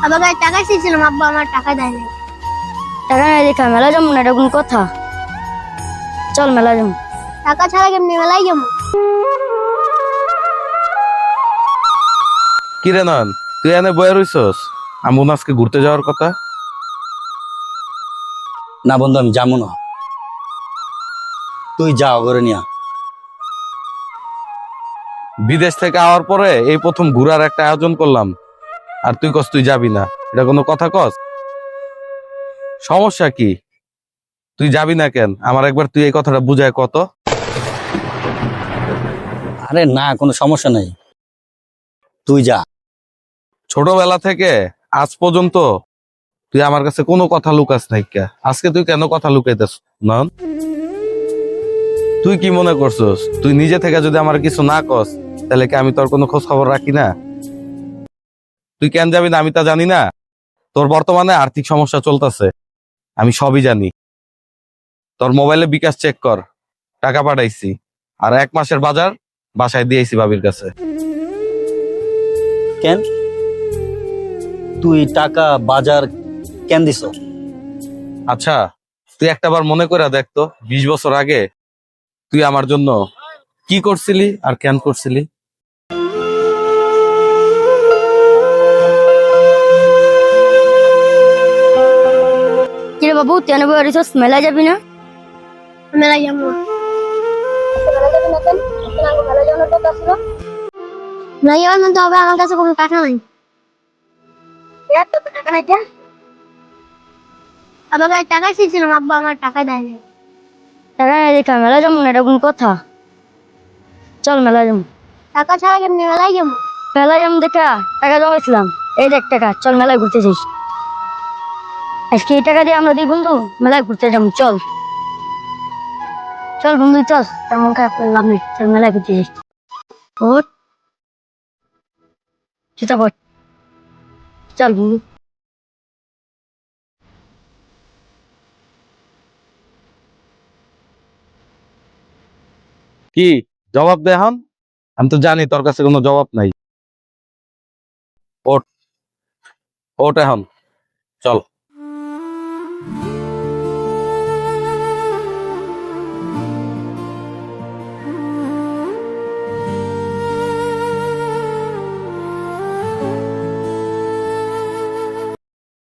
আবার টাকা চেয়েছিলাম, আব্বা আমার টাকা দেয়নি। টাকা নাই দেখা মেলা যাবো না, এটা কোন কথা? চল মেলা যাবো। টাকা ছাড়া কেমনি মেলায় যাবো? কি রে নয়ন, তুই এনে বয়ে রইছস? আমু আজকে ঘুরতে যাওয়ার কথা। না বন্ধু, আমি যাবো না। তুই যা করে নিয়া। বিদেশ থেকে আওয়ার পরে এই প্রথম ঘুরার একটা আয়োজন করলাম, আর তুই কস তুই যাবি না? এটা কোনো কথা কস? সমস্যা কি? তুই যাবি না কেন? আমার একবার তুই এই কথাটা বুঝায় কত। আরে না, কোনো সমস্যা নাই, তুই যা। ছোটবেলা থেকে আজ পর্যন্ত তুই আমার কাছে কোনো কথা লুকাস নাই কে? আজকে তুই কেন কথা লুকাইতেছ নয়ন? তুই কি মনে করছস তুই নিজে থেকে যদি আমার কিছু না কস তাহলে কি আমি তোর কোনো খোঁজ খবর রাখি না? তুই কেন যাবি না আমি তা জানি না? তোর বর্তমানে আর্থিক সমস্যা চলতেছে, আমি সবই জানি। তোর মোবাইলে বিকাশ চেক কর, টাকা পাঠাইছি, আর 1 মাসের বাজার বাসায় দিয়েছি ভাবির কাছে। কেন তুই টাকা বাজার কেন দিছ? আচ্ছা, তুই একটাবার মনে করে দেখ তো, 20 বছর আগে তুই আমার জন্য কি করছিলি আর কেন করছিলি? কিরে বাবু, তুই এনে বই রিসোর্স মেলা যাবি না? মেলায় যাবো না। মেলা যাবে না কেন? মেলা যাওয়ার কথা ছিল। মেলা যাওয়ার মধ্যে হবে, আমার কাছে কোনো টাকা নাই। এত টাকা নাই কেন? আবার টাকা চেয়েছিলাম, আব্বা আমার টাকা দেয়নি। টাকা নাই দেখা মেলা যাবো না, এটা কোন কথা? চল মেলা যাবো। টাকা ছাড়া কেমনি মেলায় যাবো? মেলা যাবো দেখা টাকা জমাইছিলাম, এই দেখ টাকা। চল মেলায় ঘুরতে যাই। আজকে এই টাকা দিয়ে আমরা দিই বন্ধু মেলায় ঘুরতে যাবো। চল চল বন্ধু চল, তেমন খারাপ করে লাভ নেই, চল মেলায় ঘুরতে যাই। ওঠ, জুতা পর, চল বন্ধু। কি জবাব দে এখন? আমি তো জানি তোর কাছে কোনো জবাব নাই। ওঠ, ওঠ এখন, চল।